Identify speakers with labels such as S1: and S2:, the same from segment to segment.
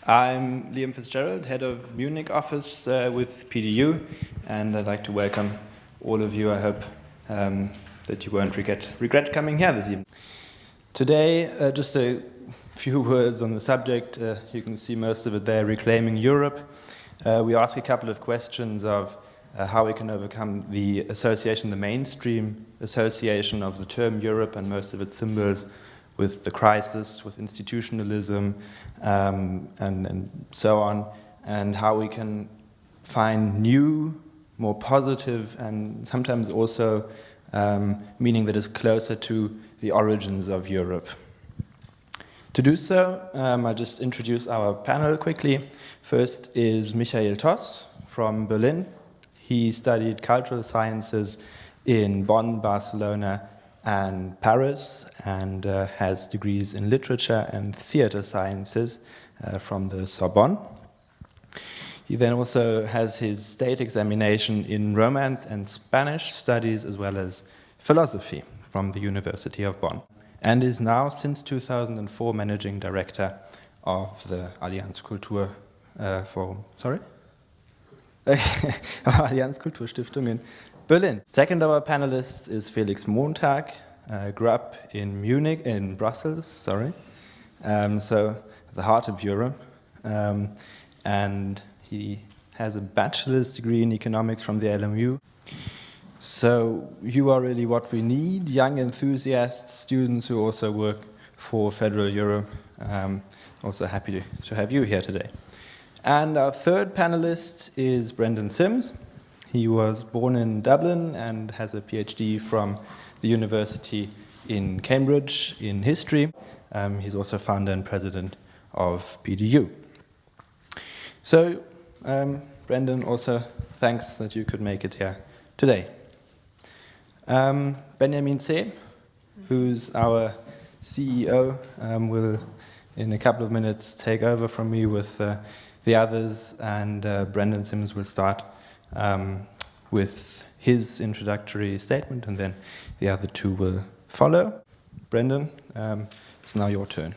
S1: I'm Liam Fitzgerald, head of Munich office with PDU, and I'd like to welcome all of you. I hope that you won't regret coming here this evening. Today, just a few words on the subject. You can see most of it there, Reclaiming Europe. We ask a couple of questions of how we can overcome the association, the mainstream association of the term Europe and most of its symbols with the crisis, with institutionalism, and so on, and how we can find new, more positive, and sometimes also meaning that is closer to the origins of Europe. To do so, I'll just introduce our panel quickly. First is Michael Toss from Berlin. He studied cultural sciences in Bonn, Barcelona, and Paris, and has degrees in literature and theater sciences from the Sorbonne. He then also has his state examination in Romance and Spanish studies, as well as philosophy from the University of Bonn, and is now, since 2004, managing director of the Allianz Allianz Kulturstiftung in Berlin. Second of our panelists is Felix Montag, grew up in Munich, in Brussels, so the heart of Europe, and he has a bachelor's degree in economics from the LMU. So you are really what we need, young enthusiasts, students who also work for Federal Europe. Also happy to have you here today. And our third panelist is Brendan Sims. He was born in Dublin and has a PhD from the University in Cambridge in history. He's also founder and president of PDU. So, Brendan, also thanks that you could make it here today. Benjamin C., who's our CEO, will in a couple of minutes take over from me with the others, and Brendan Sims will start with his introductory statement, and then the other two will follow. Brendan, it's now your turn.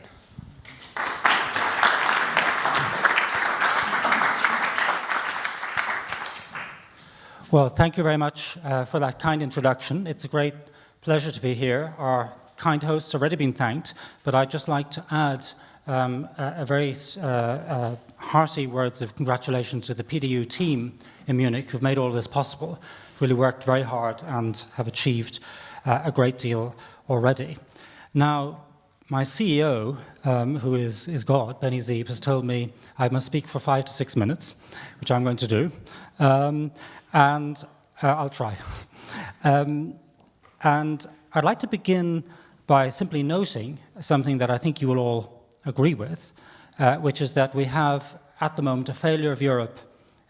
S2: Well, thank you very much for that kind introduction. It's a great pleasure to be here. Our kind hosts have already been thanked, but I'd just like to add a very hearty words of congratulations to the PDU team in Munich who've made all of this possible, really worked very hard and have achieved a great deal already. Now, my CEO, who is God, Benny Zeeb, has told me I must speak for 5 to 6 minutes, which I'm going to do, and I'll try. And I'd like to begin by simply noting something that I think you will all agree with, which is that we have, at the moment, a failure of Europe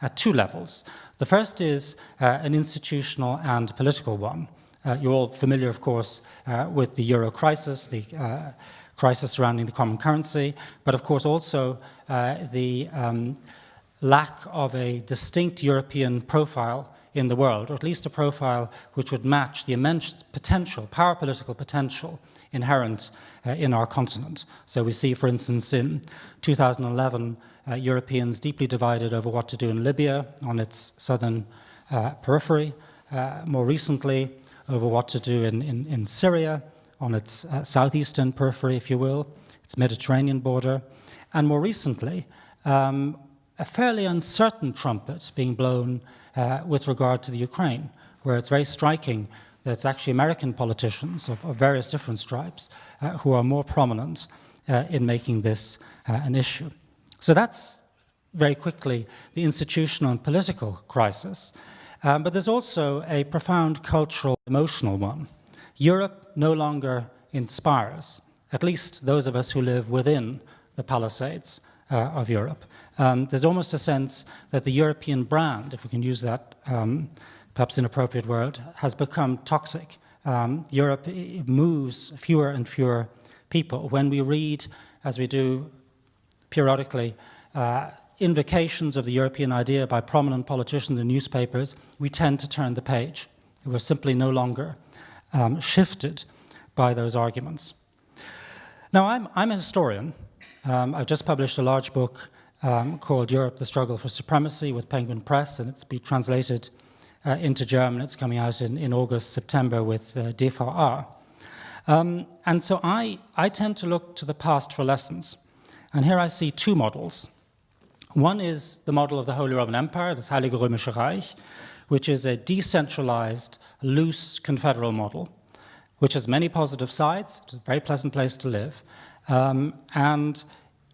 S2: at two levels. The first is an institutional and political one. You're all familiar, of course, with the euro crisis, the crisis surrounding the common currency, but of course also the lack of a distinct European profile in the world, or at least a profile which would match the immense potential, power political potential inherent in our continent. So we see, for instance, in 2011, Europeans deeply divided over what to do in Libya on its southern periphery, more recently over what to do in Syria on its southeastern periphery, if you will, its Mediterranean border, and more recently, a fairly uncertain trumpet being blown with regard to the Ukraine, where it's very striking that it's actually American politicians of various different stripes who are more prominent in making this an issue. So that's very quickly the institutional and political crisis. But there's also a profound cultural, emotional one. Europe no longer inspires, at least those of us who live within the palisades of Europe. There's almost a sense that the European brand, if we can use that perhaps inappropriate word, has become toxic. Europe moves fewer and fewer people. When we read, as we do periodically, invocations of the European idea by prominent politicians in newspapers, we tend to turn the page. We're simply no longer shifted by those arguments. Now, I'm a historian. I've just published a large book called Europe, the Struggle for Supremacy with Penguin Press, and it's been translated into German. It's coming out in August, September with DVR. And so I tend to look to the past for lessons. And here I see two models. One is the model of the Holy Roman Empire, das Heilige Römische Reich, which is a decentralized, loose confederal model, which has many positive sides. It's a very pleasant place to live. And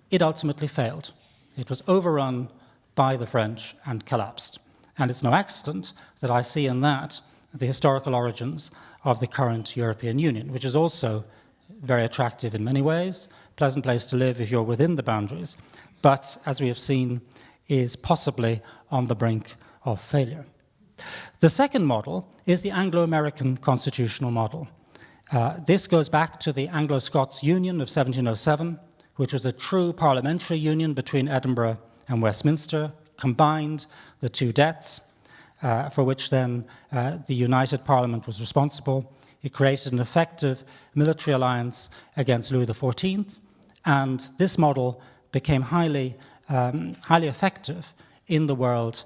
S2: it ultimately failed. It was overrun by the French and collapsed. And it's no accident that I see in that the historical origins of the current European Union, which is also very attractive in many ways, pleasant place to live if you're within the boundaries, but as we have seen, is possibly on the brink of failure. The second model is the Anglo-American constitutional model. This goes back to the Anglo-Scots Union of 1707, which was a true parliamentary union between Edinburgh and Westminster, combined the two debts, for which then the United Parliament was responsible. It created an effective military alliance against Louis XIV, and this model became highly effective in the world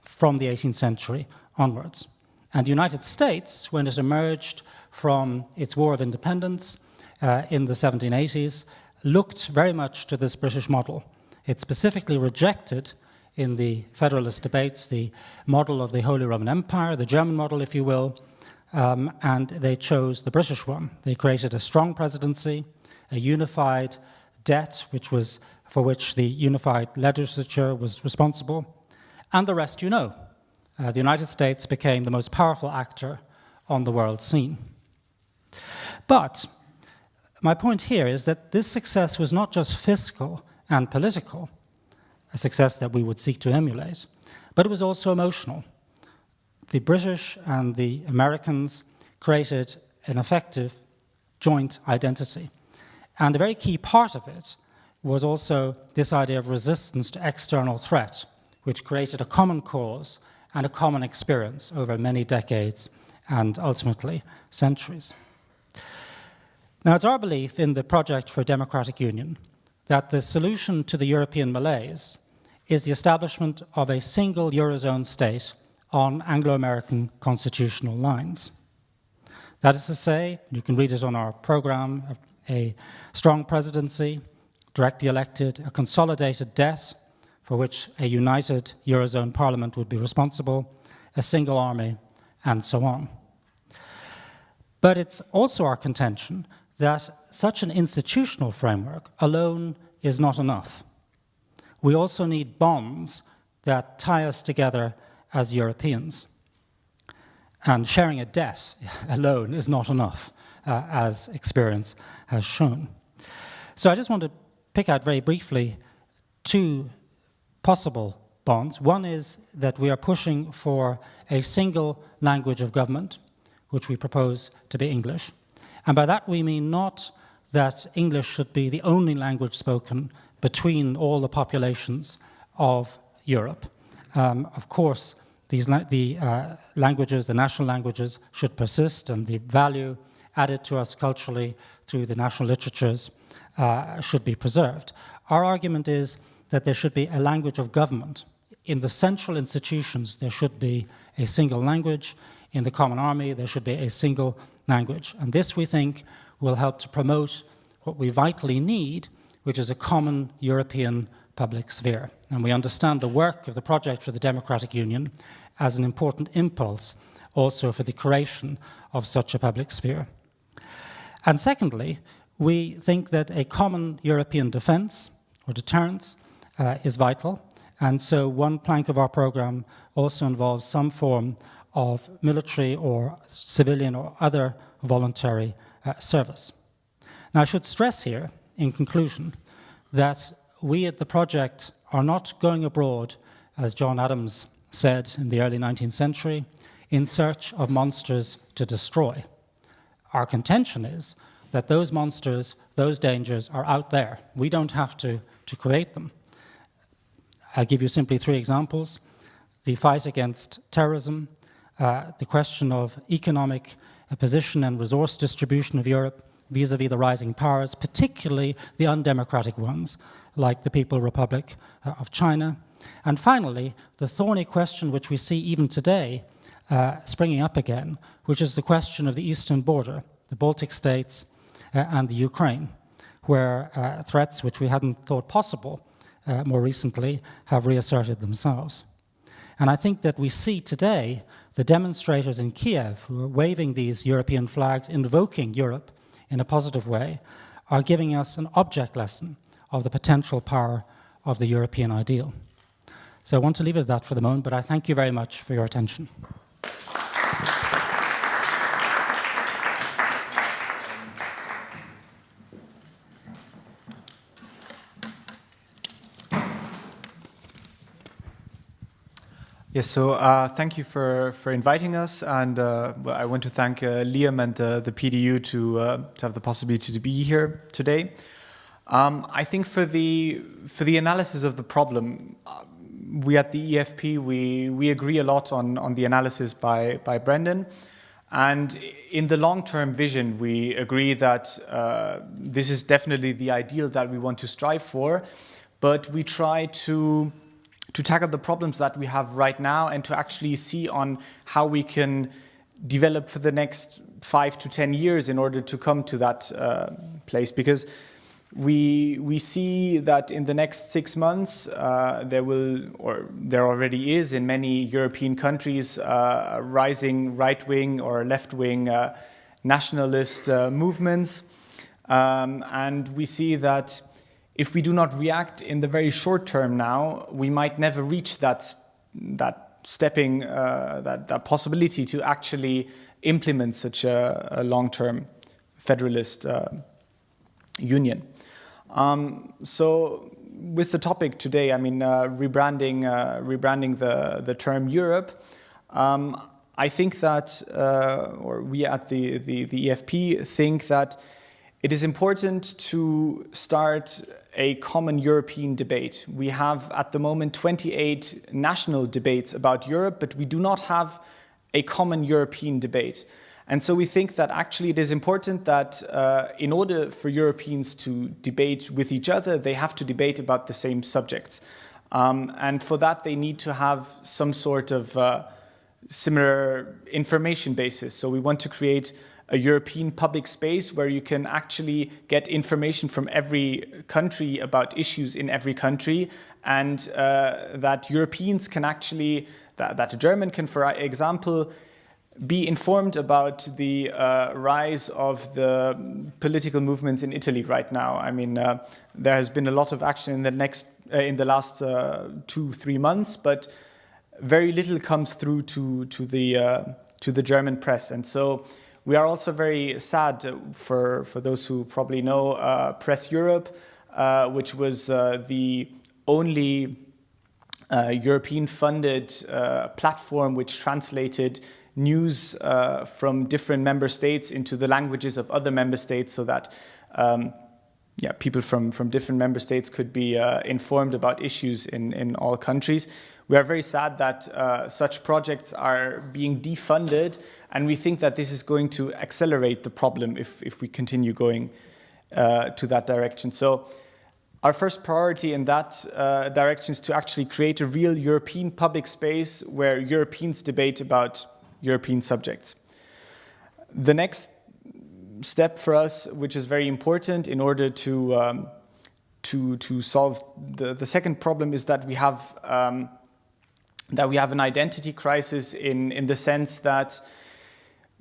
S2: from the 18th century onwards. And the United States, when it emerged from its War of Independence in the 1780s, looked very much to this British model. It specifically rejected, in the Federalist debates, the model of the Holy Roman Empire, the German model, if you will, and they chose the British one. They created a strong presidency, a unified debt, for which the unified legislature was responsible, and the rest you know. The United States became the most powerful actor on the world scene. But my point here is that this success was not just fiscal and political, a success that we would seek to emulate, but it was also emotional. The British and the Americans created an effective joint identity. And a very key part of it was also this idea of resistance to external threat, which created a common cause and a common experience over many decades and ultimately centuries. Now, it's our belief in the Project for Democratic Union that the solution to the European malaise is the establishment of a single Eurozone state on Anglo-American constitutional lines. That is to say, you can read it on our program, a strong presidency, directly elected, a consolidated debt for which a united Eurozone parliament would be responsible, a single army, and so on. But it's also our contention that such an institutional framework alone is not enough. We also need bonds that tie us together as Europeans. And sharing a debt alone is not enough, as experience has shown. So I just want to pick out very briefly two possible bonds. One is that we are pushing for a single language of government, which we propose to be English. And by that we mean not that English should be the only language spoken between all the populations of Europe. Of course, the languages, the national languages, should persist, and the value added to us culturally through the national literatures should be preserved. Our argument is that there should be a language of government. In the central institutions, there should be a single language. In the common army, there should be a single language. And this, we think, will help to promote what we vitally need, which is a common European public sphere. And we understand the work of the Project for the Democratic Union as an important impulse also for the creation of such a public sphere. And secondly, we think that a common European defense or deterrence is vital. And so one plank of our program also involves some form of military or civilian or other voluntary service. Now, I should stress here, in conclusion, that we at the project are not going abroad, as John Adams said in the early 19th century, in search of monsters to destroy. Our contention is that those monsters, those dangers are out there. We don't have to create them. I'll give you simply three examples. The fight against terrorism, the question of economic position and resource distribution of Europe vis-à-vis the rising powers, particularly the undemocratic ones, like the People's Republic of China. And finally, the thorny question which we see even today springing up again, which is the question of the eastern border, the Baltic states and the Ukraine, where threats which we hadn't thought possible more recently have reasserted themselves. And I think that we see today the demonstrators in Kiev who are waving these European flags, invoking Europe in a positive way, are giving us an object lesson of the potential power of the European ideal. So I want to leave it at that for the moment, but I thank you very much for your attention.
S3: Yes, so thank you for inviting us, and well, I want to thank Liam and the PDU to have the possibility to be here today. I think for the analysis of the problem, we at the EFP we agree a lot on the analysis by Brendan, and in the long-term vision we agree that this is definitely the ideal that we want to strive for, but we try to tackle the problems that we have right now and to actually see on how we can develop for the next 5 to 10 years in order to come to that place. Because we see that in the next 6 months there already is in many European countries rising right-wing or left-wing nationalist movements, and we see that if we do not react in the very short term now, we might never reach that possibility to actually implement such a long-term federalist union. So with the topic today, I mean, rebranding the term Europe, I think that, or we at the EFP think that it is important to start a common European debate. We have at the moment 28 national debates about Europe, but we do not have a common European debate. And so we think that actually it is important that in order for Europeans to debate with each other, they have to debate about the same subjects. And for that, they need to have some sort of similar information basis. So we want to create a European public space where you can actually get information from every country about issues in every country, and that Europeans can actually, that a German can, for example, be informed about the rise of the political movements in Italy right now. I mean, there has been a lot of action in the last 2-3 months, but very little comes through to the German press, and so we are also very sad for those who probably know Press Europe, which was the only European-funded platform which translated news from different member states into the languages of other member states, so that people from different member states could be informed about issues in all countries. We are very sad that such projects are being defunded, and we think that this is going to accelerate the problem if we continue going to that direction. So our first priority in that direction is to actually create a real European public space where Europeans debate about European subjects. The next step for us, which is very important in order to solve the second problem, is that we have an identity crisis in the sense that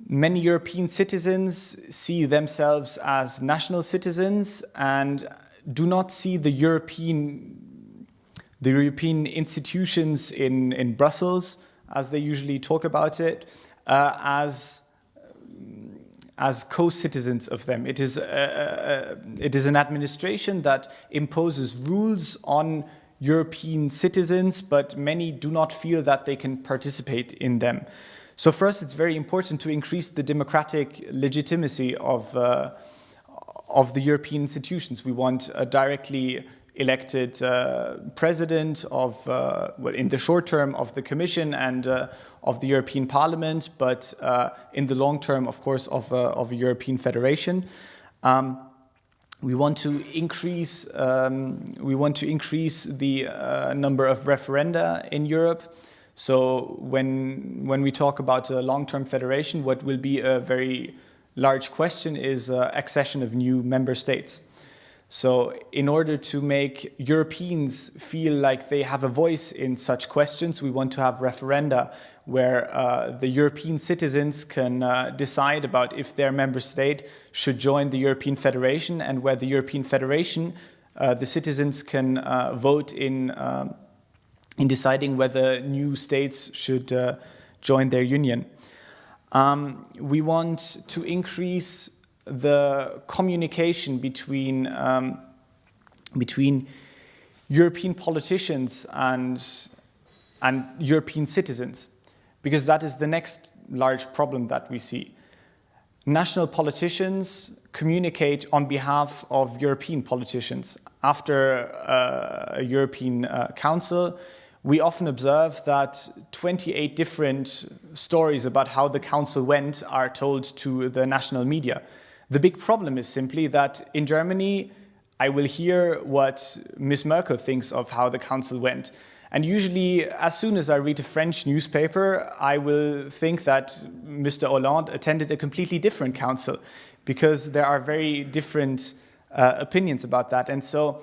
S3: many European citizens see themselves as national citizens and do not see the European institutions in Brussels, as they usually talk about it, as co-citizens of them. It is an administration that imposes rules on European citizens, but many do not feel that they can participate in them. So for us, it's very important to increase the democratic legitimacy of the European institutions. We want a directly elected president of, in the short term, of the Commission and of the European Parliament, but in the long term, of course, of a European federation. We want to increase the number of referenda in Europe. So when we talk about a long-term federation, what will be a very large question is accession of new member states. So in order to make Europeans feel like they have a voice in such questions, we want to have referenda where the European citizens can decide about if their member state should join the European Federation, and where the European Federation, the citizens can vote in deciding whether new states should join their union. We want to increase the communication between European politicians and European citizens, because that is the next large problem that we see. National politicians communicate on behalf of European politicians. After a European Council, we often observe that 28 different stories about how the Council went are told to the national media. The big problem is simply that in Germany, I will hear what Ms. Merkel thinks of how the Council went. And usually, as soon as I read a French newspaper, I will think that Mr. Hollande attended a completely different council, because there are very different opinions about that. And so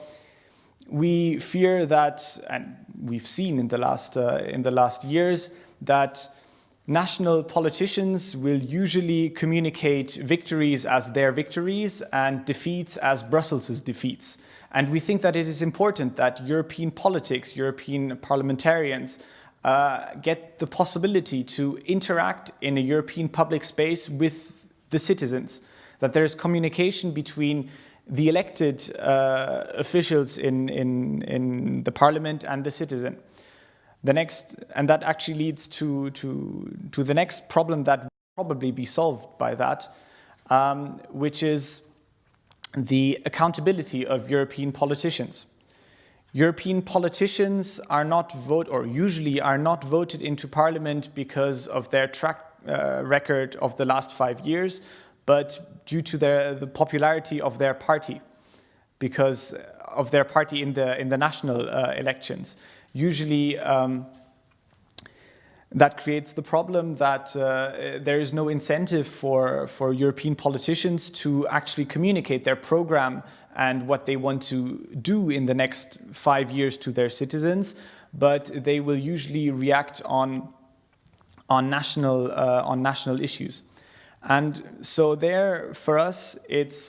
S3: we fear that, and we've seen in the last years, that national politicians will usually communicate victories as their victories and defeats as Brussels' defeats. And we think that it is important that European politics, European parliamentarians, get the possibility to interact in a European public space with the citizens, that there is communication between the elected officials in the parliament and the citizen. And that actually leads to the next problem that will probably be solved by that, which is the accountability of European politicians. European politicians usually are not voted into parliament because of their track record of the last 5 years, but due to the popularity of their party, because of their party in the national elections. Usually, that creates the problem that there is no incentive for European politicians to actually communicate their program and what they want to do in the next 5 years to their citizens, but they will usually react on national issues. And so there, for us, it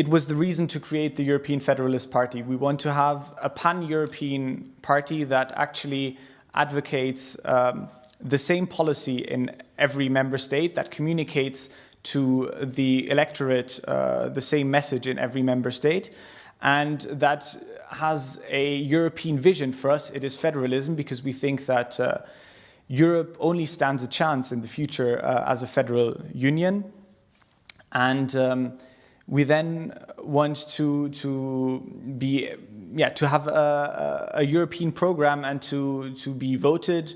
S3: was the reason to create the European Federalist Party. We want to have a pan-European party that actually advocates the same policy in every member state, that communicates to the electorate the same message in every member state, and that has a European vision. For us, it is federalism, because we think that Europe only stands a chance in the future as a federal union. And we then want to have a European program and to be voted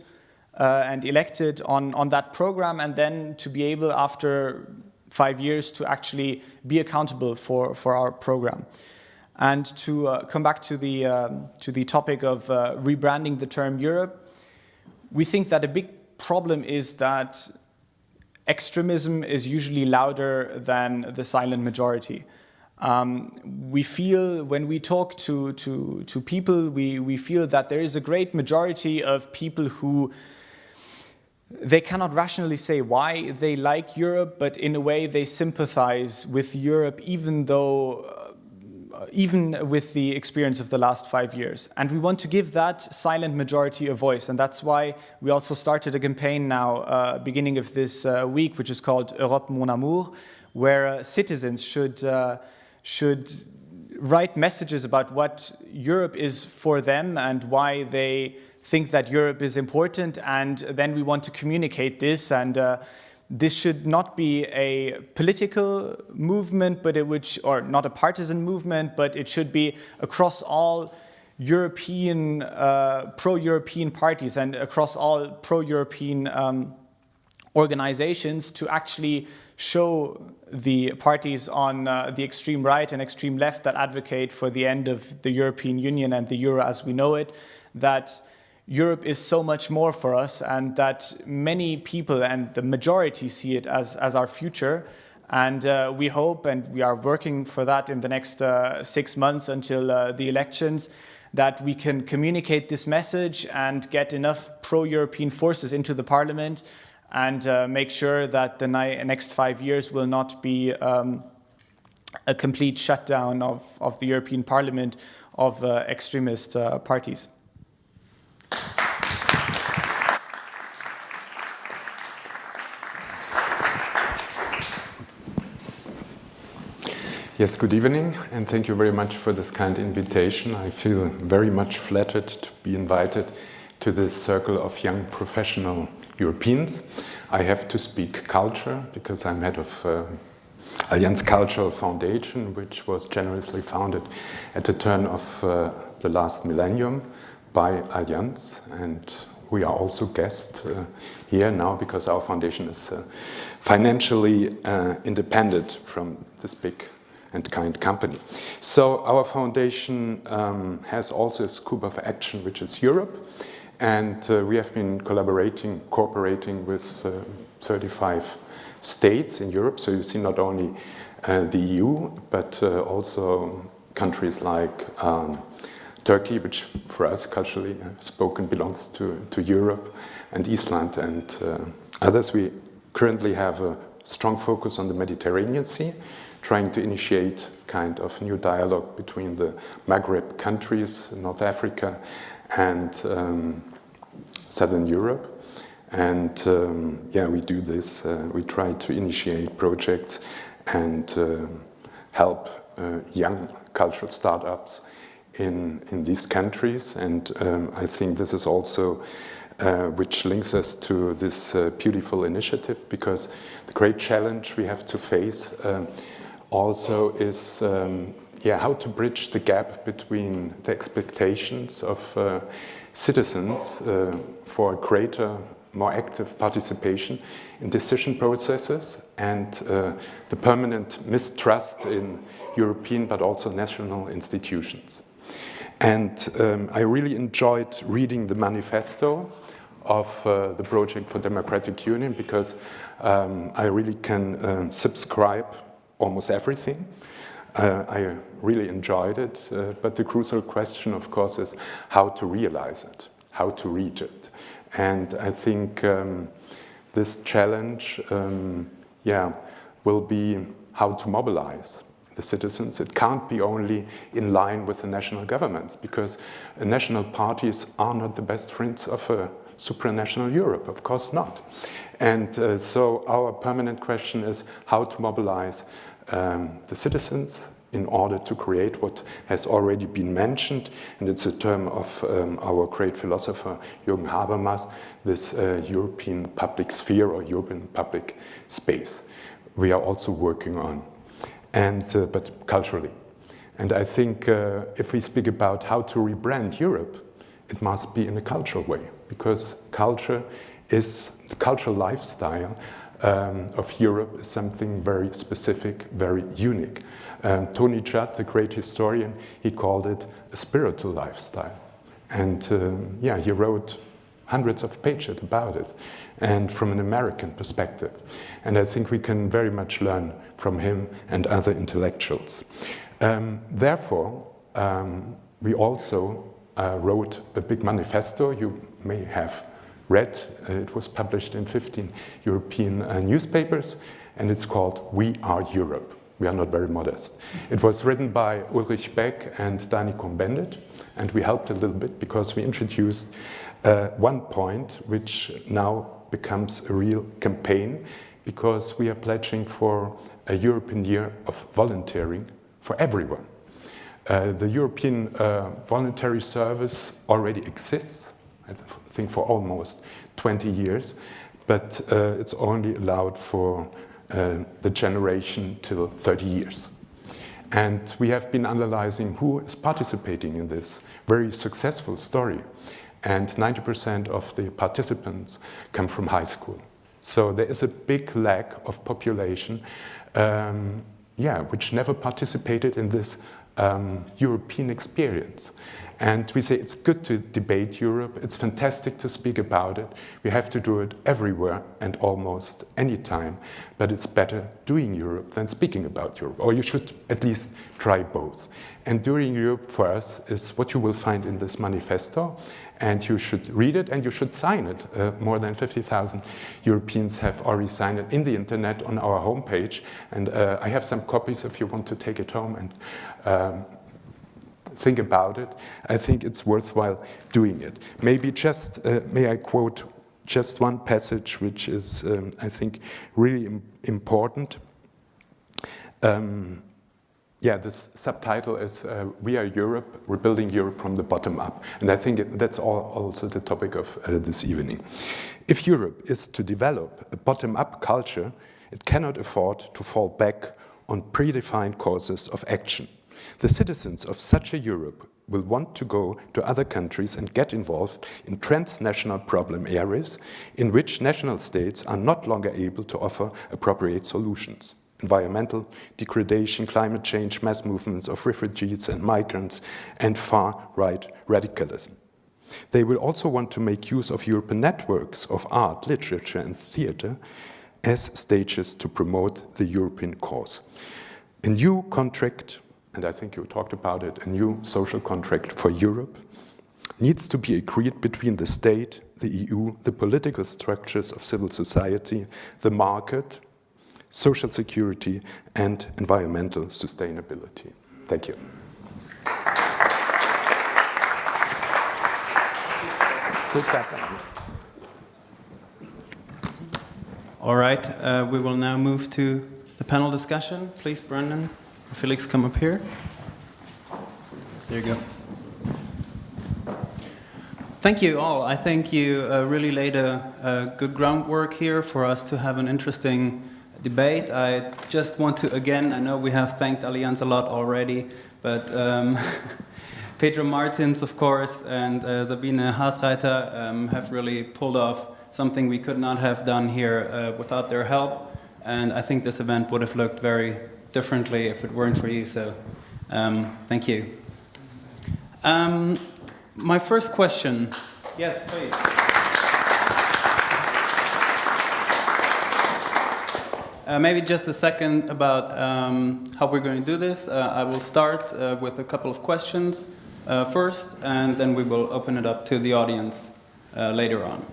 S3: and elected on that program, and then to be able, after 5 years, to actually be accountable for our program. And to come back to the topic of rebranding the term Europe, we think that a big problem is that extremism is usually louder than the silent majority. We feel, when we talk to people, we feel that there is a great majority of people who they cannot rationally say why they like Europe, but in a way they sympathize with Europe, even with the experience of the last 5 years. And we want to give that silent majority a voice. And that's why we also started a campaign now, beginning of this week, which is called Europe Mon Amour, where citizens should write messages about what Europe is for them and why they think that Europe is important. And then we want to communicate this, and this should not be a political movement, or not a partisan movement, but it should be across all European, pro-European parties and across all pro-European organizations to actually show the parties on the extreme right and extreme left that advocate for the end of the European Union and the euro as we know it, that Europe is so much more for us, and that many people and the majority see it as our future. And we hope, and we are working for that in the next 6 months until the elections, that we can communicate this message and get enough pro-European forces into the parliament and make sure that the next 5 years will not be a complete shutdown of the European Parliament of extremist parties.
S4: Yes, good evening, and thank you very much for this kind invitation. I feel very much flattered to be invited to this circle of young professional Europeans. I have to speak culture because I'm head of Allianz Cultural Foundation, which was generously founded at the turn of the last millennium by Allianz, and we are also guests here now because our foundation is financially independent from this big and kind company. So our foundation has also a scope of action, which is Europe, and we have been cooperating with 35 states in Europe. So you see not only the EU, but also countries like Turkey, which for us culturally spoken belongs to Europe, and Iceland and others. We currently have a strong focus on the Mediterranean Sea, trying to initiate kind of new dialogue between the Maghreb countries, North Africa and Southern Europe. And we do this. We try to initiate projects and help young cultural startups in these countries. And I think this is also which links us to this beautiful initiative, because the great challenge we have to face also is how to bridge the gap between the expectations of citizens for greater, more active participation in decision processes and the permanent mistrust in European but also national institutions. And I really enjoyed reading the manifesto of the Project for Democratic Union, because I really can subscribe almost everything. I really enjoyed it, but the crucial question, of course, is how to realize it, how to reach it. And I think this challenge, will be how to mobilize the citizens. It can't be only in line with the national governments, because national parties are not the best friends of a supranational Europe, of course not. And so our permanent question is how to mobilize the citizens in order to create what has already been mentioned, and it's a term of our great philosopher Jürgen Habermas, this European public sphere or European public space. We are also working on, and but culturally. And I think if we speak about how to rebrand Europe, it must be in a cultural way, because culture is the cultural lifestyle of Europe is something very specific, very unique. Tony Judd, the great historian, he called it a spiritual lifestyle. And he wrote hundreds of pages about it, and from an American perspective. And I think we can very much learn from him and other intellectuals. Therefore, we also wrote a big manifesto you may have read. It was published in 15 European newspapers, and it's called We Are Europe. We are not very modest. It was written by Ulrich Beck and Dani Cohn-Bendit, and we helped a little bit because we introduced one point which now becomes a real campaign, because we are pledging for a European year of volunteering for everyone. The European voluntary service already exists, I think for almost 20 years, but it's only allowed for the generation till 30 years. And we have been analyzing who is participating in this very successful story. And 90% of the participants come from high school. So there is a big lack of population, which never participated in this European experience. And we say it's good to debate Europe, it's fantastic to speak about it, we have to do it everywhere and almost any time, but it's better doing Europe than speaking about Europe, or you should at least try both. And doing Europe for us is what you will find in this manifesto, and you should read it and you should sign it. More than 50,000 Europeans have already signed it in the internet on our homepage, and I have some copies if you want to take it home and think about it. I think it's worthwhile doing it. Maybe just, may I quote just one passage which is, I think, really important. This subtitle is We Are Europe, We're Building Europe from the Bottom Up. And I think that's also the topic of this evening. If Europe is to develop a bottom-up culture, it cannot afford to fall back on predefined courses of action. The citizens of such a Europe will want to go to other countries and get involved in transnational problem areas in which national states are not longer able to offer appropriate solutions. Environmental degradation, climate change, mass movements of refugees and migrants, and far-right radicalism. They will also want to make use of European networks of art, literature, and theater as stages to promote the European cause. A new contract, and I think you talked about it, a new social contract for Europe needs to be agreed between the state, the EU, the political structures of civil society, the market, social security, and environmental sustainability. Thank you.
S5: All right, we will now move to the panel discussion. Please, Brendan or Felix, come up here. There you go. Thank you all. I think you really laid a good groundwork here for us to have an interesting debate. I just want to, again, I know we have thanked Allianz a lot already, but Petra Martins, of course, and Sabine Haasreiter have really pulled off something we could not have done here without their help. And I think this event would have looked very differently if it weren't for you, so thank you. My first question, yes, please. Maybe just a second about how we're going to do this. I will start with a couple of questions first, and then we will open it up to the audience later on.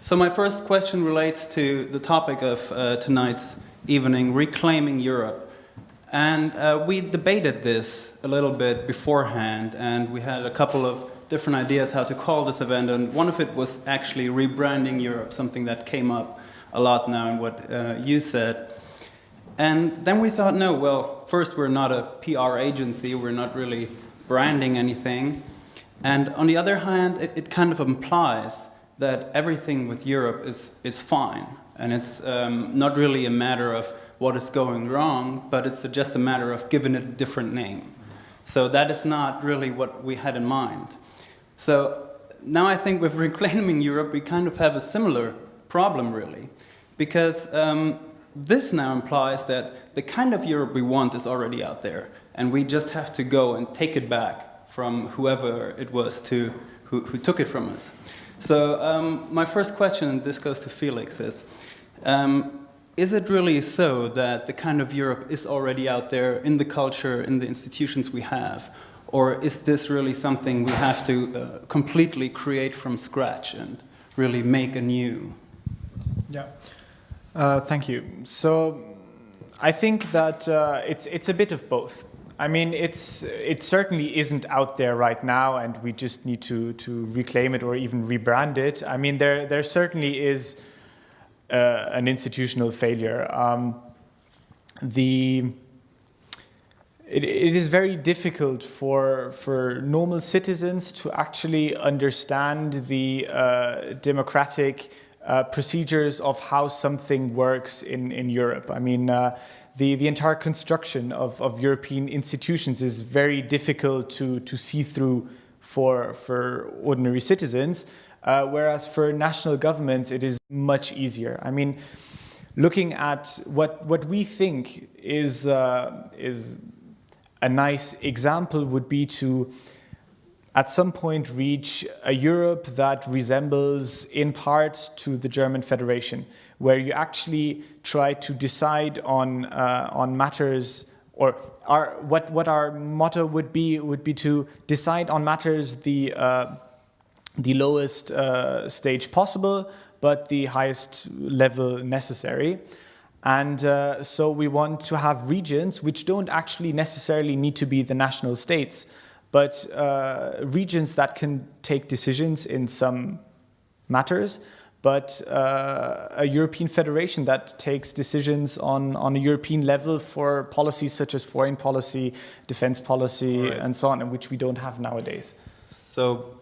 S5: So my first question relates to the topic of tonight's evening, Reclaiming Europe. And we debated this a little bit beforehand, and we had a couple of different ideas how to call this event, and one of it was actually rebranding Europe, something that came up a lot now in what you said. And then we thought, no, well, first, we're not a PR agency, we're not really branding anything. And on the other hand, it kind of implies that everything with Europe is fine. And it's not really a matter of what is going wrong, but it's just a matter of giving it a different name. So that is not really what we had in mind. So now I think with Reclaiming Europe, we kind of have a similar problem, really. Because this now implies that the kind of Europe we want is already out there, and we just have to go and take it back from whoever it was who took it from us. So my first question, and this goes to Felix, is it really so that the kind of Europe is already out there in the culture, in the institutions we have? Or is this really something we have to completely create from scratch and really make anew?
S3: Yeah. Thank you. So I think that it's a bit of both. I mean, it certainly isn't out there right now, and we just need to reclaim it or even rebrand it. I mean, there certainly is an institutional failure. It is very difficult for normal citizens to actually understand the democratic procedures of how something works in Europe. I mean, the entire construction of European institutions is very difficult to see through for ordinary citizens, whereas for national governments it is much easier. I mean, looking at what we think is a nice example would be to at some point reach a Europe that resembles in parts to the German Federation, where you actually try to decide on matters, or what our motto would be to decide on matters the lowest stage possible, but the highest level necessary. And so we want to have regions which don't actually necessarily need to be the national states, but regions that can take decisions in some matters, but a European federation that takes decisions on a European level for policies such as foreign policy, defense policy, right, and so on, which we don't have nowadays.
S5: So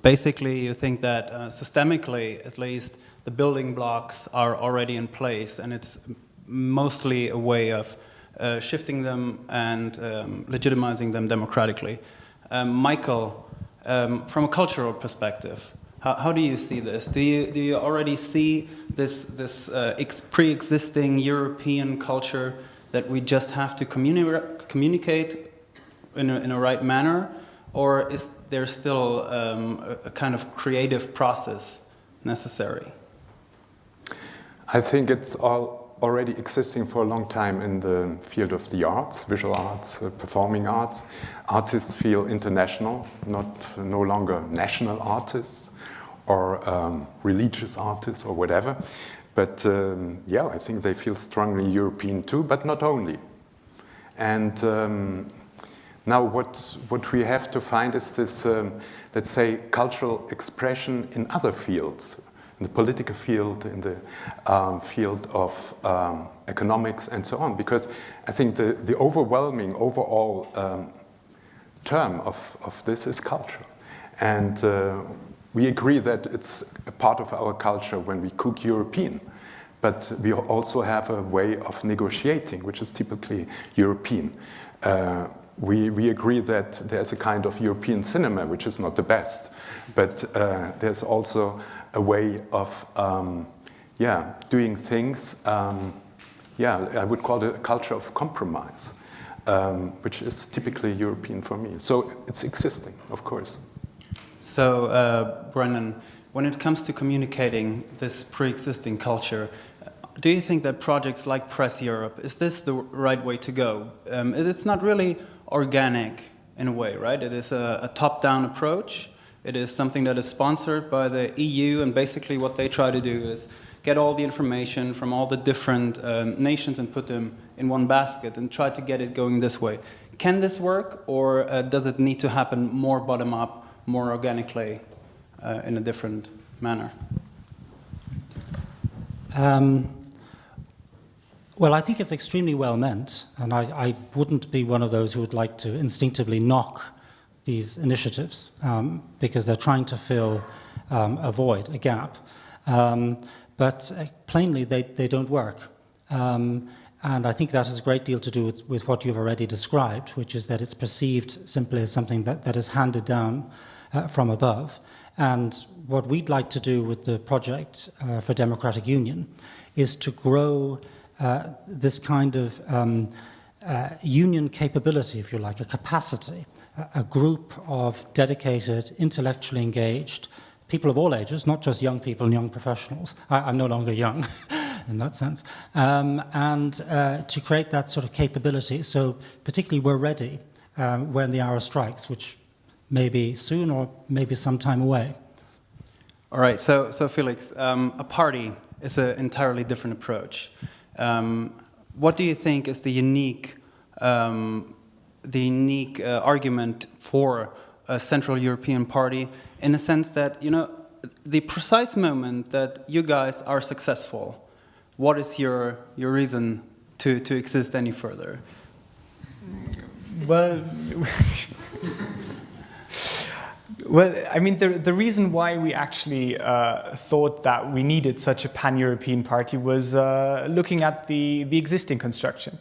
S5: basically you think that systemically, at least, the building blocks are already in place, and it's mostly a way of shifting them and legitimizing them democratically. Michael, from a cultural perspective, how do you see this? Do you already see this pre-existing European culture that we just have to communicate in a right manner, or is there still a kind of creative process necessary?
S4: I think it's already existing for a long time in the field of the arts, visual arts, performing arts. Artists feel international, no longer national artists or religious artists or whatever. But yeah, I think they feel strongly European too, but not only. And now what we have to find is this, let's say, cultural expression in other fields, in the political field, in the field of economics and so on. Because I think the overwhelming overall term of this is culture. And we agree that it's a part of our culture when we cook European. But we also have a way of negotiating, which is typically European. We agree that there's a kind of European cinema, which is not the best. But there's also a way of doing things. I would call it a culture of compromise, which is typically European for me. So it's existing, of course.
S5: So, Brennan, when it comes to communicating this pre-existing culture, do you think that projects like Press Europe, is this the right way to go? It's not really organic in a way, right? It is a top-down approach. It is something that is sponsored by the EU, and basically what they try to do is get all the information from all the different nations and put them in one basket and try to get it going this way. Can this work, or does it need to happen more bottom-up, more organically, in a different manner?
S2: Well, I think it's extremely well meant, and I wouldn't be one of those who would like to instinctively knock these initiatives because they're trying to fill a void, a gap. But plainly, they don't work. And I think that has a great deal to do with what you've already described, which is that it's perceived simply as something that is handed down from above. And what we'd like to do with the project for Democratic Union is to grow this kind of union capability, if you like, a capacity, a group of dedicated, intellectually engaged people of all ages, not just young people and young professionals. I'm no longer young in that sense. And to create that sort of capability, so particularly we're ready when the hour strikes, which may be soon or maybe some time away.
S5: All right, so Felix, a party is an entirely different approach. What do you think is the unique argument for a Central European party, in the sense that, you know, the precise moment that you guys are successful, what is your reason to exist any further?
S3: Well, I mean, the reason why we actually thought that we needed such a pan-European party was looking at the existing construction.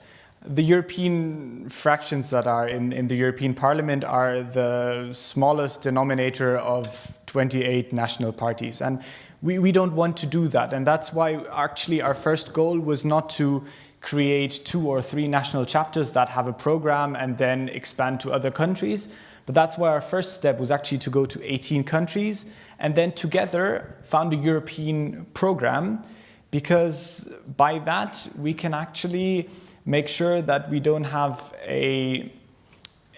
S3: the European fractions that are in the European Parliament are the smallest denominator of 28 national parties. And we don't want to do that. And that's why actually our first goal was not to create 2 or 3 national chapters that have a program and then expand to other countries. But that's why our first step was actually to go to 18 countries and then together found a European program, because by that we can actually make sure that we don't have a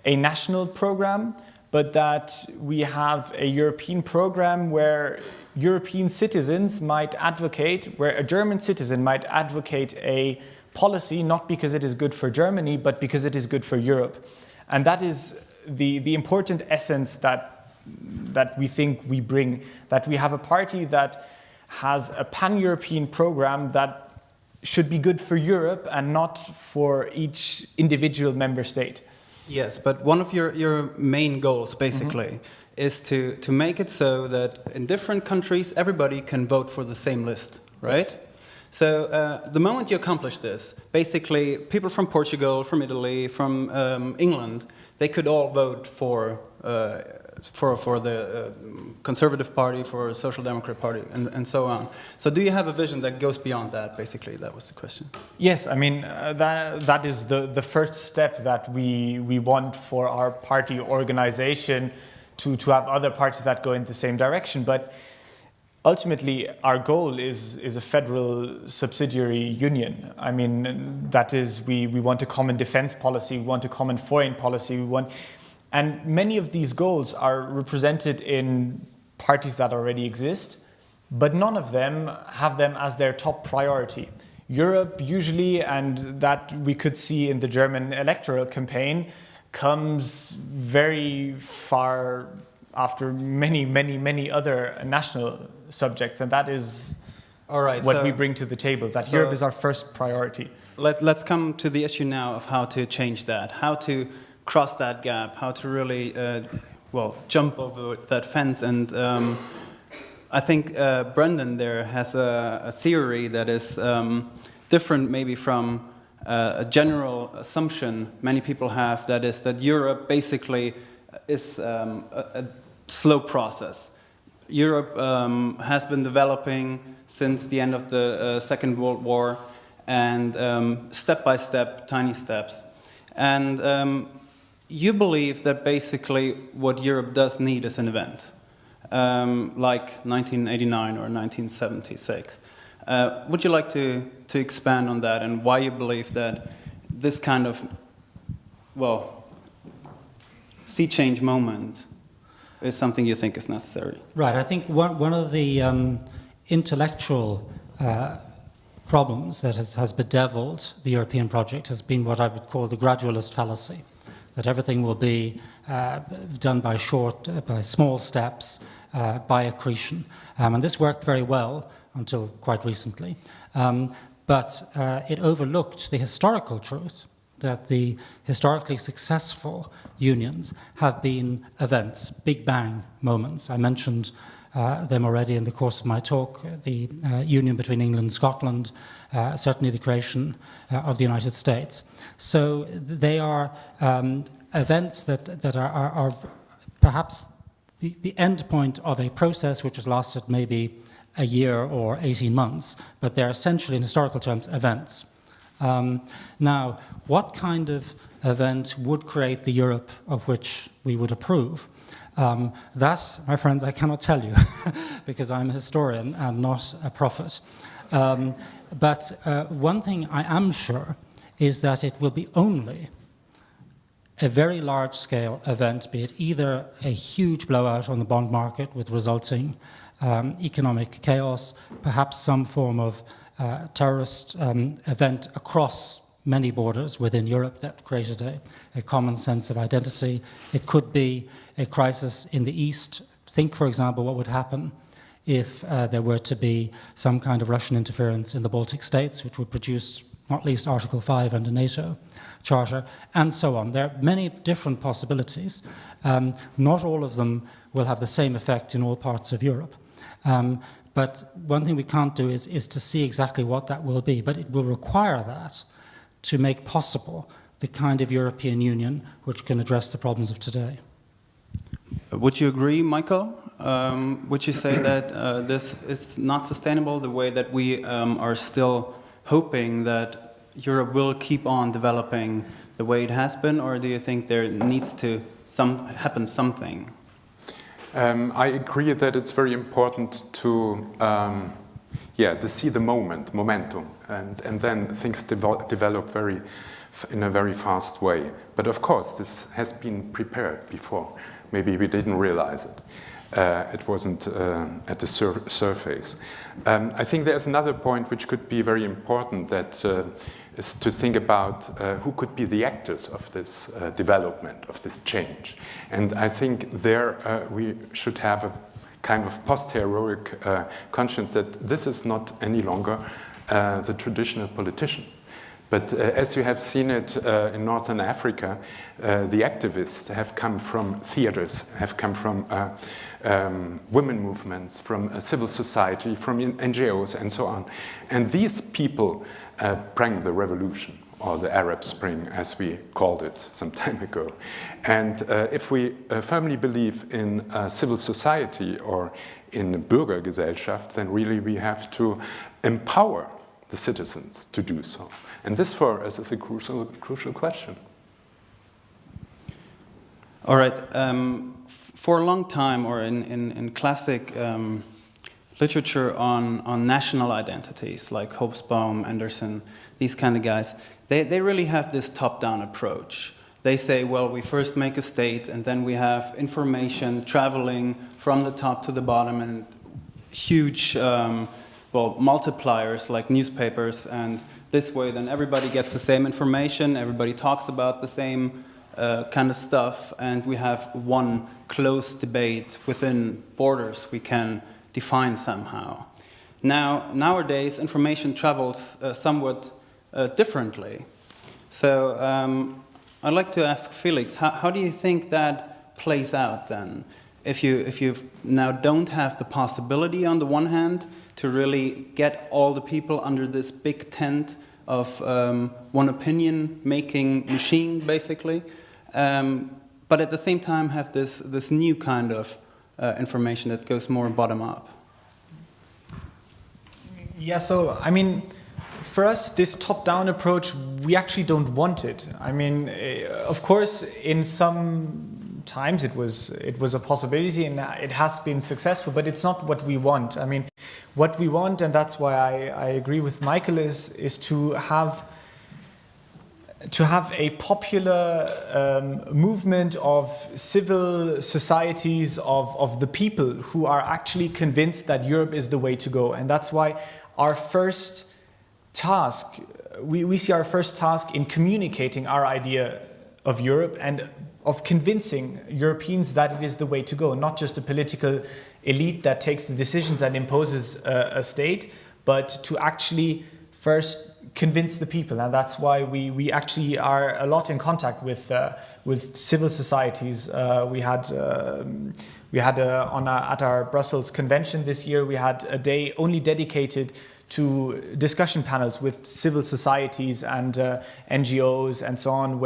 S3: national program, but that we have a European program where European citizens might advocate, where a German citizen might advocate a policy not because it is good for Germany, but because it is good for Europe. And that is the important essence that we think we bring, that we have a party that has a pan-European program that should be good for Europe and not for each individual member state.
S5: Yes, but one of your main goals, basically, is to make it so that in different countries, everybody can vote for the same list, right?
S3: Yes.
S5: So the moment you accomplish this, basically, people from Portugal, from Italy, from England, they could all vote for the Conservative Party, for Social Democrat Party, and so on. So do you have a vision that goes beyond that, basically? That was the question.
S3: Yes, I mean, that is the first step that we want for our party organization, to have other parties that go in the same direction. But ultimately, our goal is a federal subsidiary union. I mean, that is, we want a common defense policy, we want a common foreign policy, and many of these goals are represented in parties that already exist, but none of them have them as their top priority. Europe usually, and that we could see in the German electoral campaign, comes very far after many other national subjects, and that is what we bring to the table, that Europe is our first priority.
S5: Let's come to the issue now of how to change that, how to cross that gap, how to really, jump over that fence. And I think Brendan there has a theory that is different maybe from a general assumption many people have, that is that Europe basically is a slow process. Europe has been developing since the end of the Second World War, and step by step, tiny steps. And you believe that basically what Europe does need is an event, like 1989 or 1976. Would you like to expand on that, and why you believe that this kind of, sea change moment is something you think is necessary?
S2: Right. I think one of the intellectual problems that has bedeviled the European project has been what I would call the gradualist fallacy, that everything will be done by small steps, by accretion. And this worked very well until quite recently. But it overlooked the historical truth that the historically successful unions have been events, Big Bang moments. I mentioned them already in the course of my talk, the union between England and Scotland, certainly the creation of the United States. So they are events that are perhaps the end point of a process which has lasted maybe a year or 18 months, but they're essentially, in historical terms, events. Now, what kind of event would create the Europe of which we would approve? That, my friends, I cannot tell you, because I'm a historian and not a prophet. But one thing I am sure is that it will be only a very large-scale event, be it either a huge blowout on the bond market with resulting economic chaos, perhaps some form of terrorist event across many borders within Europe that created a common sense of identity. It could be a crisis in the East. Think, for example, what would happen if there were to be some kind of Russian interference in the Baltic states, which would produce not least Article 5 and the NATO Charter, and so on. There are many different possibilities. Not all of them will have the same effect in all parts of Europe. But one thing we can't do is to see exactly what that will be. But it will require that to make possible the kind of European Union which can address the problems of today.
S5: Would you agree, Michael? Would you say that this is not sustainable, the way that we are still hoping that Europe will keep on developing the way it has been, or do you think there needs to happen something?
S4: I agree that it's very important to see the momentum, and then things develop in a very fast way. But of course, this has been prepared before. Maybe we didn't realize it. It wasn't at the surface. I think there's another point which could be very important, that is to think about who could be the actors of this development, of this change. And I think there we should have a kind of post-heroic conscience that this is not any longer the traditional politician. But as you have seen it in Northern Africa, the activists have come from theaters, have come from women movements, from civil society, from NGOs, and so on. And these people bring the revolution, or the Arab Spring, as we called it some time ago. And if we firmly believe in civil society or in Bürgergesellschaft, then really we have to empower the citizens to do so. And this for us is a crucial question.
S5: All right. For a long time, or in classic literature on national identities, like Hobsbawm, Anderson, these kind of guys, they really have this top-down approach. They say, well, we first make a state, and then we have information traveling from the top to the bottom, and huge multipliers like newspapers, and this way then everybody gets the same information, everybody talks about the same kind of stuff, and we have one closed debate within borders we can define somehow. Nowadays, information travels somewhat differently. So I'd like to ask Felix, how do you think that plays out then? If you now don't have the possibility on the one hand to really get all the people under this big tent of one opinion-making machine, basically, but at the same time have this new kind of information that goes more bottom-up.
S3: Yeah, so, I mean, for us, this top-down approach, we actually don't want it. I mean, of course, in some times it was a possibility, and it has been successful, but it's not what we want. I mean, what we want, and that's why I agree with Michael, is to have a popular movement of civil societies, of the people who are actually convinced that Europe is the way to go. And that's why our first task, we see our first task in communicating our idea of Europe and of convincing Europeans that it is the way to go, not just a political elite that takes the decisions and imposes a state, but to actually first convince the people. And that's why we actually are a lot in contact with civil societies. At our Brussels convention this year, we had a day only dedicated to discussion panels with civil societies and NGOs and so on,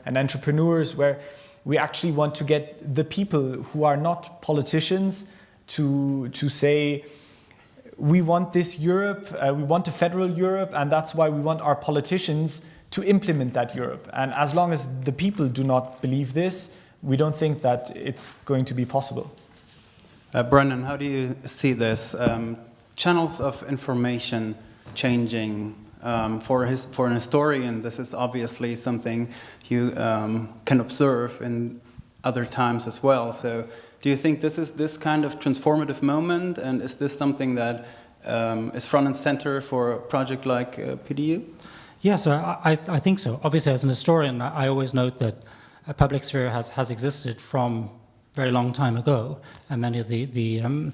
S3: and entrepreneurs, where we actually want to get the people who are not politicians to say, we want this Europe, we want a federal Europe, and that's why we want our politicians to implement that Europe. And as long as the people do not believe this, we don't think that it's going to be possible.
S5: Brennan, how do you see this? Channels of information changing. For an historian, this is obviously something you can observe in other times as well. So do you think this is this kind of transformative moment, and is this something that is front and center for a project like PDU?
S2: Yes, I think so. Obviously, as an historian, I always note that a public sphere has existed from a very long time ago, and many of the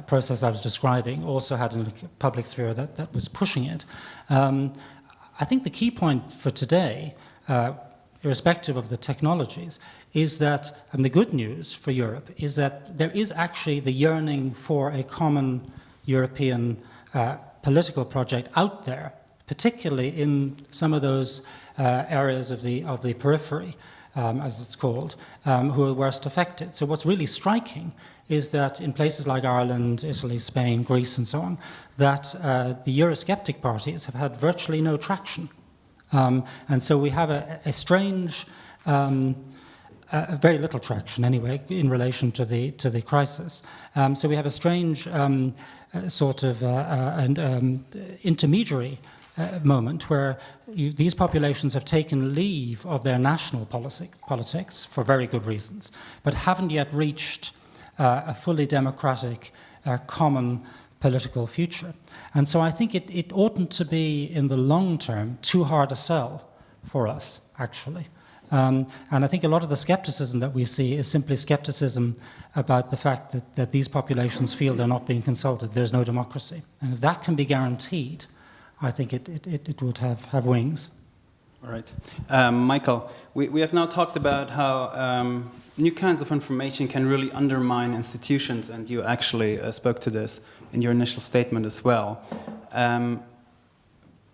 S2: process I was describing also had a public sphere that was pushing it. I think the key point for today, irrespective of the technologies, is that, and the good news for Europe, is that there is actually the yearning for a common European political project out there particularly in some of those areas of the periphery, as it's called, who are worst affected. So what's really striking is that in places like Ireland, Italy, Spain, Greece, and so on, that the Eurosceptic parties have had virtually no traction. And so we have a strange, very little traction anyway, in relation to the crisis. So we have a strange sort of intermediary moment where these populations have taken leave of their national politics for very good reasons, but haven't yet reached a fully democratic, common political future. And so I think it oughtn't to be, in the long term, too hard a sell for us, actually. And I think a lot of the skepticism that we see is simply skepticism about the fact that these populations feel they're not being consulted. There's no democracy. And if that can be guaranteed, I think it would have wings.
S5: All right. Michael, we have now talked about how new kinds of information can really undermine institutions, and you actually spoke to this in your initial statement as well.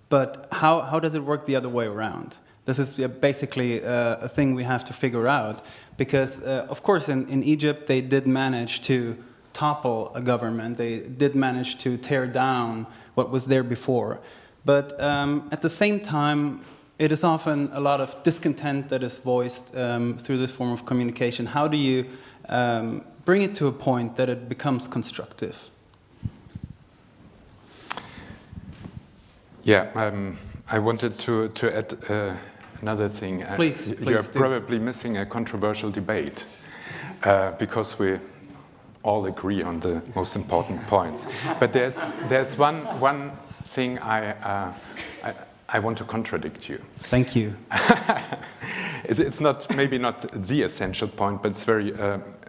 S5: But how does it work the other way around? This is basically a thing we have to figure out, because, of course, in Egypt, they did manage to topple a government. They did manage to tear down what was there before. But at the same time, it is often a lot of discontent that is voiced through this form of communication. How do you bring it to a point that it becomes constructive?
S4: Yeah, I wanted to add another thing.
S5: Please
S4: You're
S5: do.
S4: probably missing a controversial debate because we all agree on the most important points. But there's one thing I want to contradict you.
S5: Thank you.
S4: It's maybe not the essential point, but it's very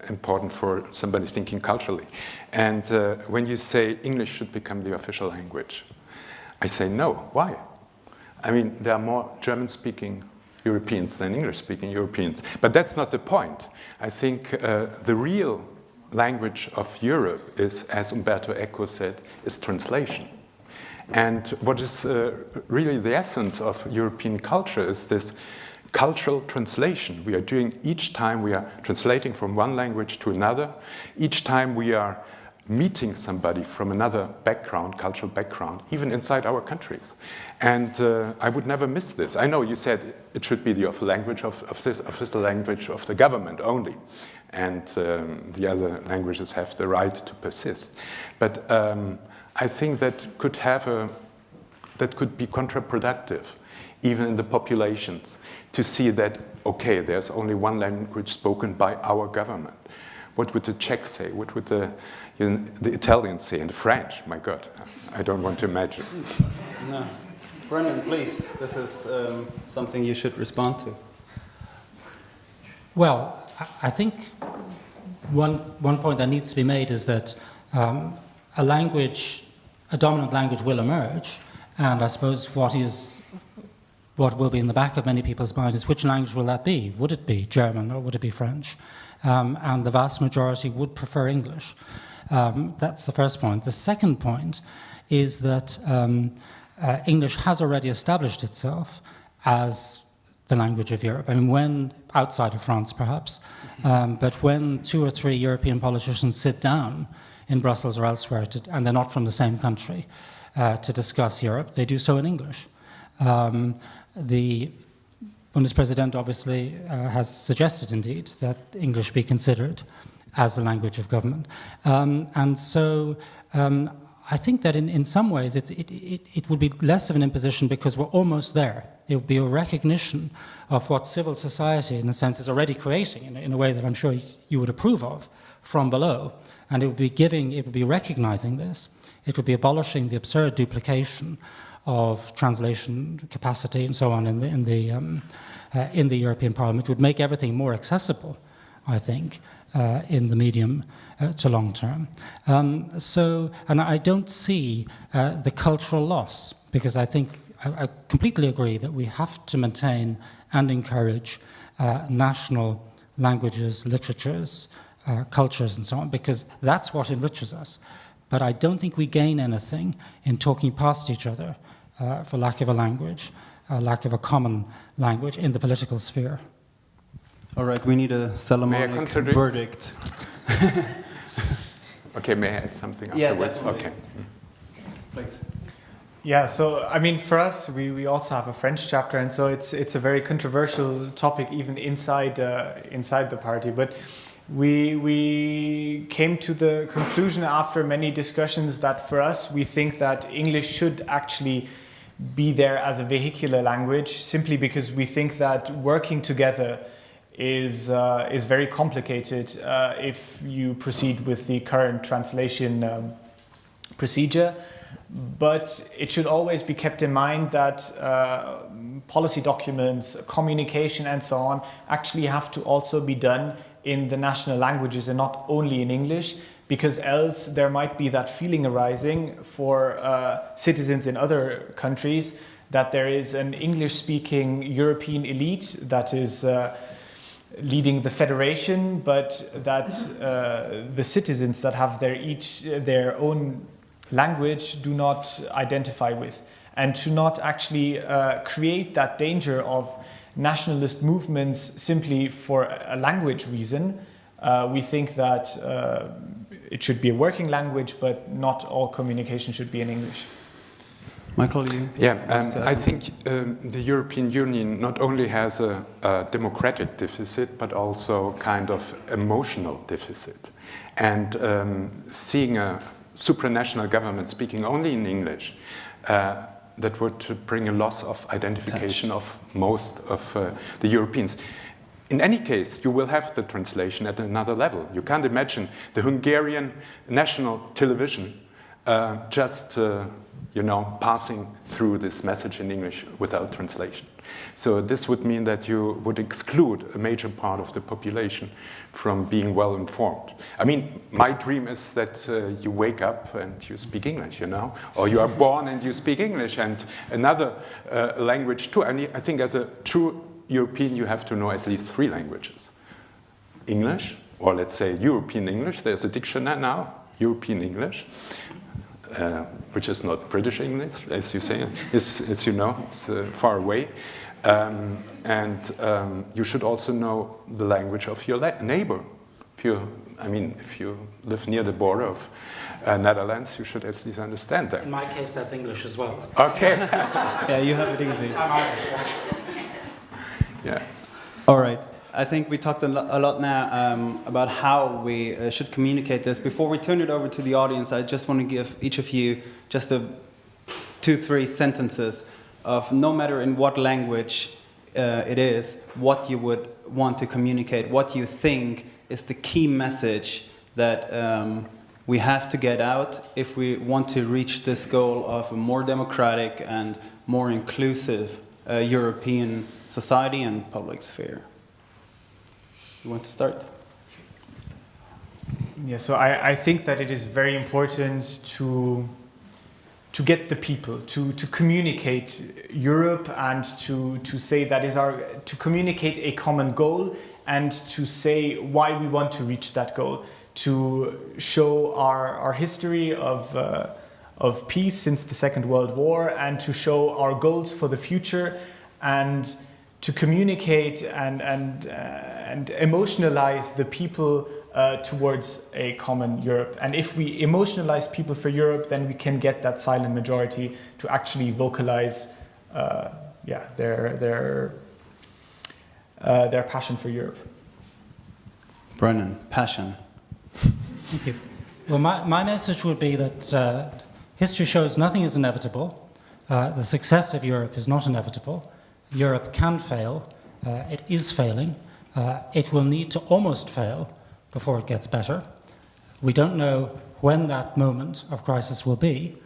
S4: important for somebody thinking culturally. And when you say English should become the official language, I say no. Why? I mean, there are more German-speaking Europeans than English-speaking Europeans. But that's not the point. I think the real language of Europe is, as Umberto Eco said, is translation. And what is really the essence of European culture is this cultural translation. We are doing each time we are translating from one language to another. Each time we are meeting somebody from another background, cultural background, even inside our countries. And I would never miss this. I know you said it should be the official language official language of the government only, and the other languages have the right to persist. But I think that could be counterproductive, even in the populations, to see that, okay, there's only one language spoken by our government. What would the Czechs say? What would the Italians say? And the French? My God, I don't want to imagine.
S5: No. Brendan, please. This is something you should respond to.
S2: Well, I think one point that needs to be made is that a dominant language will emerge, and I suppose what will be in the back of many people's mind is which language will that be? Would it be German or would it be French? And the vast majority would prefer English. That's the first point. The second point is that English has already established itself as the language of Europe. I mean, when, outside of France perhaps, but when 2 or 3 European politicians sit down in Brussels or elsewhere, and they're not from the same country, to discuss Europe, they do so in English. The Bundespräsident obviously has suggested, indeed, that English be considered as the language of government. And so I think that in some ways it would be less of an imposition because we're almost there. It would be a recognition of what civil society, in a sense, is already creating in a way that I'm sure you would approve of from below. And it would be recognizing this. It would be abolishing the absurd duplication of translation capacity and so on in the European Parliament. It would make everything more accessible, I think, in the medium to long term. And I don't see the cultural loss, because I think I completely agree that we have to maintain and encourage national languages, literatures, cultures and so on, because that's what enriches us. But I don't think we gain anything in talking past each other for lack of a language, lack of a common language in the political sphere.
S5: All right, we need a Solomonic verdict.
S4: Okay, may I add something
S5: Yeah,
S4: afterwards?
S5: definitely.
S4: Okay.
S5: Please.
S3: Yeah, so I mean, for us, we also have a French chapter, and so it's a very controversial topic even inside the party. But we came to the conclusion after many discussions that for us, we think that English should actually be there as a vehicular language, simply because we think that working together is very complicated if you proceed with the current translation procedure. But it should always be kept in mind that policy documents, communication and so on actually have to also be done in the national languages and not only in English, because else there might be that feeling arising for citizens in other countries that there is an English-speaking European elite that is leading the federation, but that the citizens that have their own language do not identify with, and to not actually create that danger of nationalist movements simply for a language reason. We think that it should be a working language, but not all communication should be in English.
S5: Michael, you?
S4: Yeah, I think the European Union not only has a democratic deficit, but also kind of emotional deficit. And seeing a supranational government speaking only in English, that would bring a loss of identification of most of the Europeans. In any case, you will have the translation at another level. You can't imagine the Hungarian national television passing through this message in English without translation. So this would mean that you would exclude a major part of the population from being well informed. I mean, my dream is that you wake up and you speak English, or you are born and you speak English and another language too. I think as a true European, you have to know at least 3 languages. English, or let's say European English. There's a dictionary now, European English. Which is not British English, as you say, as you know, it's far away. And you should also know the language of your neighbor. If you live near the border of Netherlands, you should at least understand that.
S2: In my case, that's English as well.
S4: Okay.
S5: Yeah, you have it easy.
S2: I'm Irish.
S4: Yeah.
S5: All right. I think we talked a lot now about how we should communicate this. Before we turn it over to the audience, I just want to give each of you just 2-3 sentences of no matter in what language it is, what you would want to communicate, what you think is the key message that we have to get out if we want to reach this goal of a more democratic and more inclusive European society and public sphere. You want to start?
S3: Yeah, so I think that it is very important to get the people to communicate Europe and to say that is to communicate a common goal and to say why we want to reach that goal, to show our history of peace since the Second World War and to show our goals for the future and to communicate and emotionalize the people towards a common Europe. And if we emotionalize people for Europe, then we can get that silent majority to actually vocalize their passion for Europe.
S5: Brennan, passion.
S2: Thank you. Well, my message would be that history shows nothing is inevitable. The success of Europe is not inevitable. Europe can fail. It is failing. It will need to almost fail before it gets better. We don't know when that moment of crisis will be,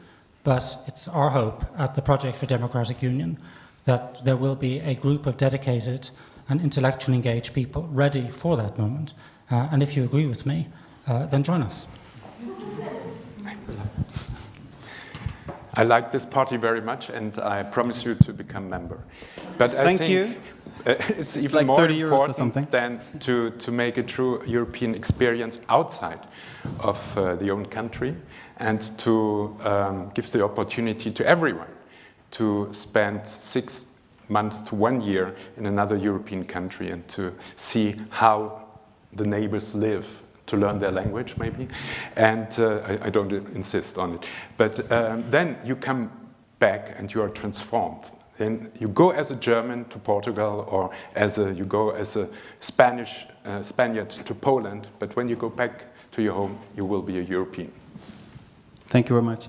S2: but it's our hope at the Project for Democratic Union that there will be a group of dedicated and intellectually engaged people ready for that moment. And if you agree with me, then join us.
S4: I like this party very much, and I promise you to become member. But I think it's even
S5: like
S4: more
S5: 30 euros or something.
S4: important than to make a true European experience outside of the own country and to give the opportunity to everyone to spend 6 months to 1 year in another European country and to see how the neighbors live, to learn their language maybe. And I don't insist on it. But then you come back and you are transformed. Then you go as a German to Portugal, or you go as a Spaniard to Poland. But when you go back to your home, you will be a European.
S5: Thank you very much.